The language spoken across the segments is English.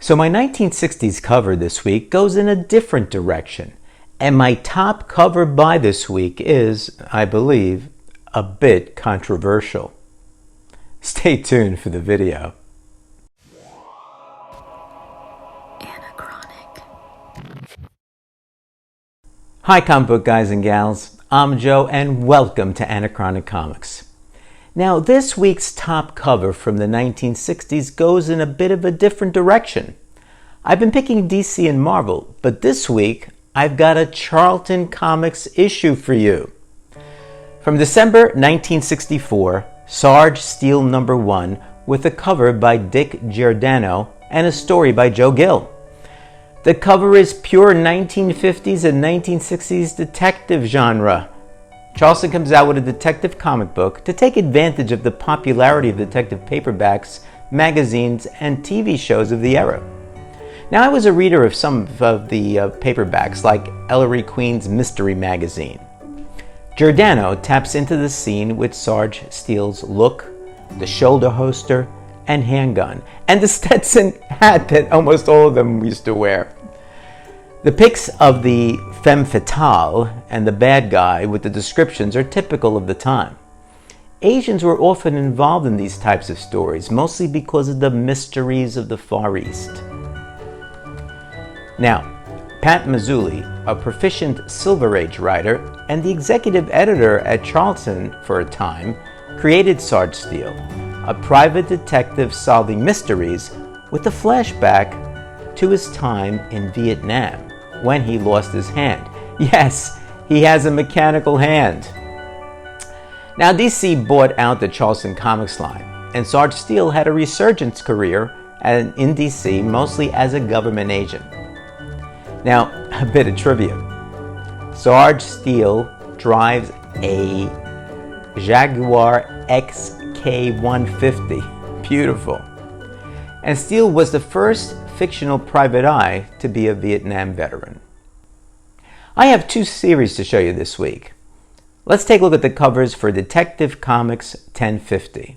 So my 1960s cover this week goes in a different direction. And my top cover buy this week is, I believe, a bit controversial. Stay tuned for the video. Anachronic. Hi comic book guys and gals, I'm Joe and welcome to Anachronic Comics. Now this week's top cover from the 1960s goes in a bit of a different direction. I've been picking DC and Marvel, but this week I've got a Charlton Comics issue for you. From December 1964, Sarge Steel #1 with a cover by Dick Giordano and a story by Joe Gill. The cover is pure 1950s and 1960s detective genre. Charlton comes out with a detective comic book to take advantage of the popularity of detective paperbacks, magazines, and TV shows of the era. Now, I was a reader of some of the paperbacks, like Ellery Queen's Mystery Magazine. Giordano taps into the scene with Sarge Steele's look, the shoulder holster, and handgun, and the Stetson hat that almost all of them used to wear. The pics of the femme fatale and the bad guy with the descriptions are typical of the time. Asians were often involved in these types of stories, mostly because of the mysteries of the Far East. Now, Pat Mazzulli, a proficient Silver Age writer and the executive editor at Charlton for a time, created Sarge Steel, a private detective solving mysteries with a flashback to his time in Vietnam when he lost his hand. Yes, he has a mechanical hand. Now DC bought out the Charlton Comics line, and Sarge Steel had a resurgence career in DC, mostly as a government agent. Now, a bit of trivia. Sarge Steel drives a Jaguar XK150. Beautiful. And Steel was the first fictional private eye to be a Vietnam veteran. I have two series to show you this week. Let's take a look at the covers for Detective Comics 1050.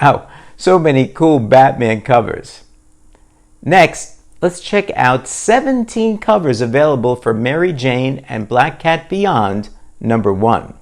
Wow, so many cool Batman covers. Next, let's check out 17 covers available for Mary Jane and Black Cat Beyond #1.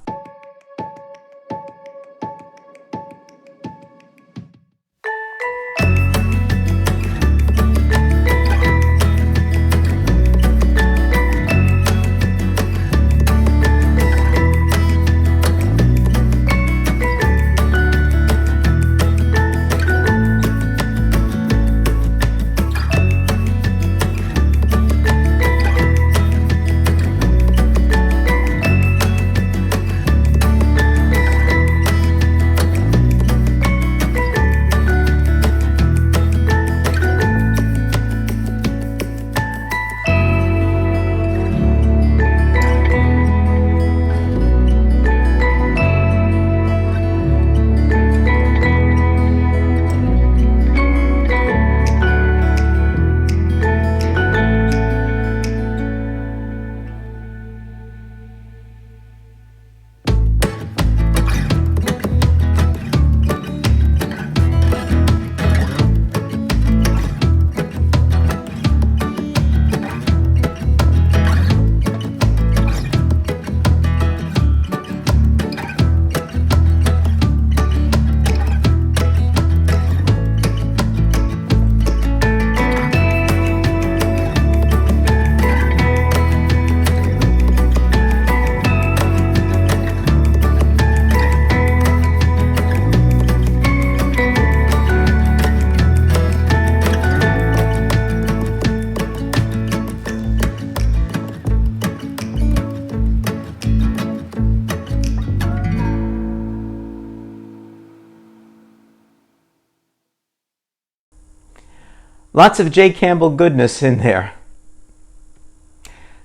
Lots of J. Campbell goodness in there.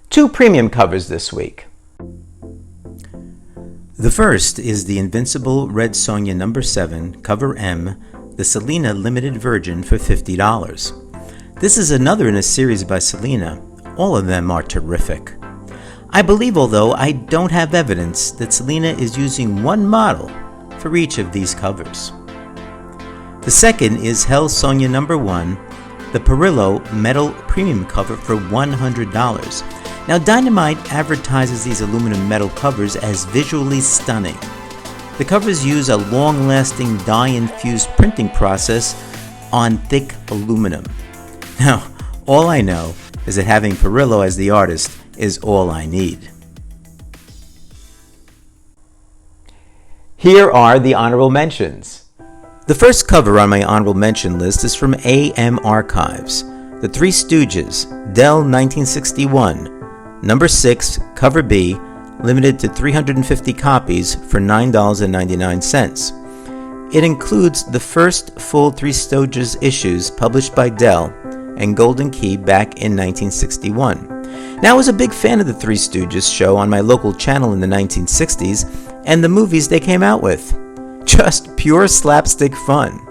2 premium covers this week. The first is the Invincible Red Sonja number 7, cover M, the Selena limited version for $50. This is another in a series by Selena. All of them are terrific. I believe, although I don't have evidence, that Selena is using one model for each of these covers. The second is Hell Sonja number 1, the Perillo metal premium cover for $100. Now, Dynamite advertises these aluminum metal covers as visually stunning. The covers use a long-lasting dye-infused printing process on thick aluminum. Now, all I know is that having Perillo as the artist is all I need. Here are the honorable mentions. The first cover on my honorable mention list is from AM Archives, The Three Stooges, Dell 1961, number 6, cover B, limited to 350 copies for $9.99. It includes the first full Three Stooges issues published by Dell and Golden Key back in 1961. Now, I was a big fan of the Three Stooges show on my local channel in the 1960s and the movies they came out with. Just pure slapstick fun.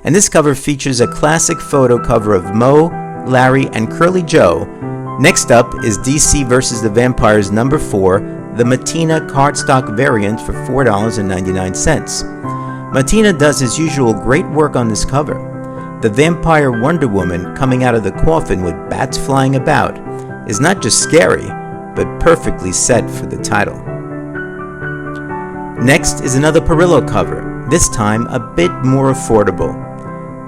And this cover features a classic photo cover of Moe, Larry, and Curly Joe. Next up is DC vs. the Vampires number 4, the Matina cardstock variant for $4.99. Matina does his usual great work on this cover. The vampire Wonder Woman coming out of the coffin with bats flying about is not just scary, but perfectly set for the title. Next is another Perillo cover, this time a bit more affordable.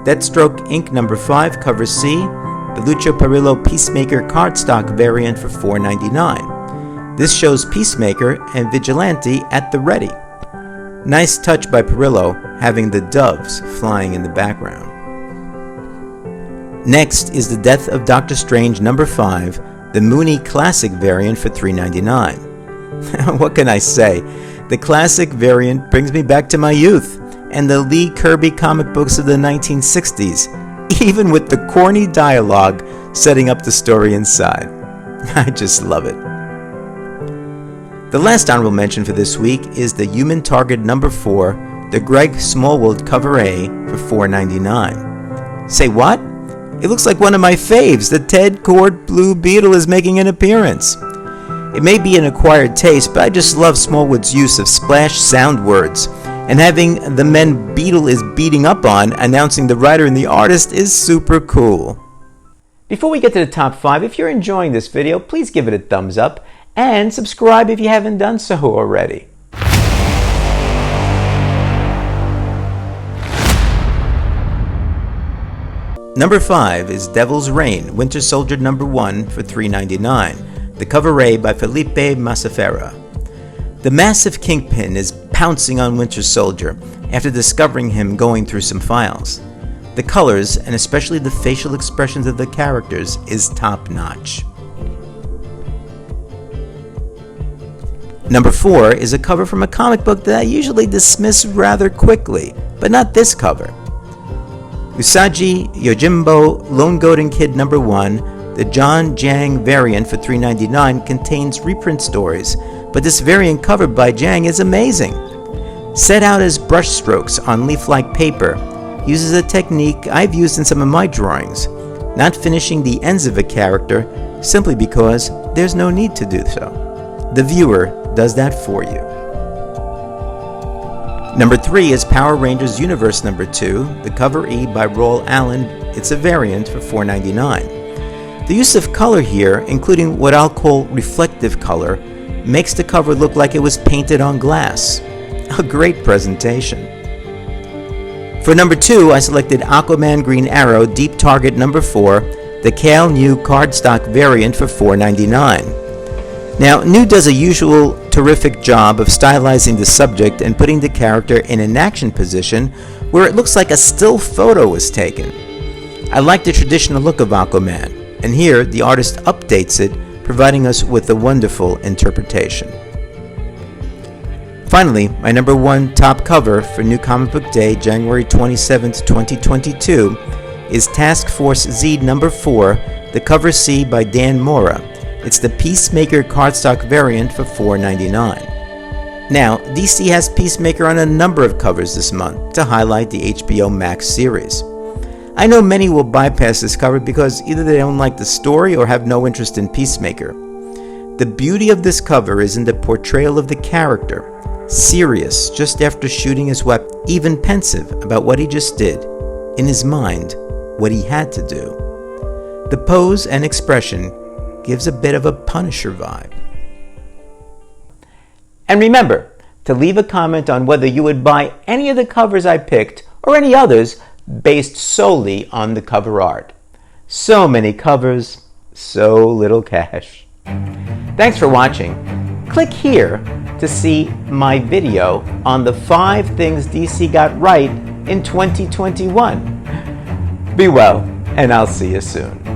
Deathstroke Inc. number 5, cover C, the Lucio Perillo Peacemaker cardstock variant for $4.99. This shows Peacemaker and Vigilante at the ready. Nice touch by Perillo, having the doves flying in the background. Next is the Death of Doctor Strange number 5, the Mooney Classic variant for $3.99. What can I say? The classic variant brings me back to my youth and the Lee Kirby comic books of the 1960s, even with the corny dialogue setting up the story inside. I just love it. The last honorable mention for this week is the Human Target number 4, the Greg Smallwood cover A for $4.99. Say what? It looks like one of my faves, the Ted Kord Blue Beetle is making an appearance. It may be an acquired taste, but I just love Smallwood's use of splash sound words, and having the men Beetle is beating up on announcing the writer and the artist is super cool. Before we get to the top 5, if you're enjoying this video, please give it a thumbs up and subscribe if you haven't done so already. Number 5 is Devil's Reign, Winter Soldier number 1 for $3.99. The cover A by Felipe Masafera. The massive Kingpin is pouncing on Winter Soldier after discovering him going through some files. The colors, and especially the facial expressions of the characters, is top-notch. Number 4 is a cover from a comic book that I usually dismiss rather quickly, but not this cover. Usagi Yojimbo Lone Golden Kid number 1, the John Jang variant for $3.99 contains reprint stories, but this variant cover by Jang is amazing. Set out as brush strokes on leaf-like paper, uses a technique I've used in some of my drawings, not finishing the ends of a character simply because there's no need to do so. The viewer does that for you. Number 3 is Power Rangers Universe number 2, the cover E by Roald Allen. It's a variant for $4.99. The use of color here, including what I'll call reflective color, makes the cover look like it was painted on glass. A great presentation. For number 2, I selected Aquaman Green Arrow Deep Target number 4, the Kale New cardstock variant for $4.99. Now, New does a usual terrific job of stylizing the subject and putting the character in an action position where it looks like a still photo was taken. I like the traditional look of Aquaman, and here the artist updates it, providing us with a wonderful interpretation. Finally, my number 1 top cover for New Comic Book Day, January 27, 2022, is Task Force Z number 4, the cover C by Dan Mora. It's the Peacemaker cardstock variant for $4.99. Now, DC has Peacemaker on a number of covers this month to highlight the HBO Max series. I know many will bypass this cover because either they don't like the story or have no interest in Peacemaker. The beauty of this cover is in the portrayal of the character, serious just after shooting his weapon, even pensive about what he just did, in his mind, what he had to do. The pose and expression gives a bit of a Punisher vibe. And remember to leave a comment on whether you would buy any of the covers I picked or any others based solely on the cover art. So many covers, so little cash. Thanks for watching. Click here to see my video on the 5 things DC got right in 2021. Be well, and I'll see you soon.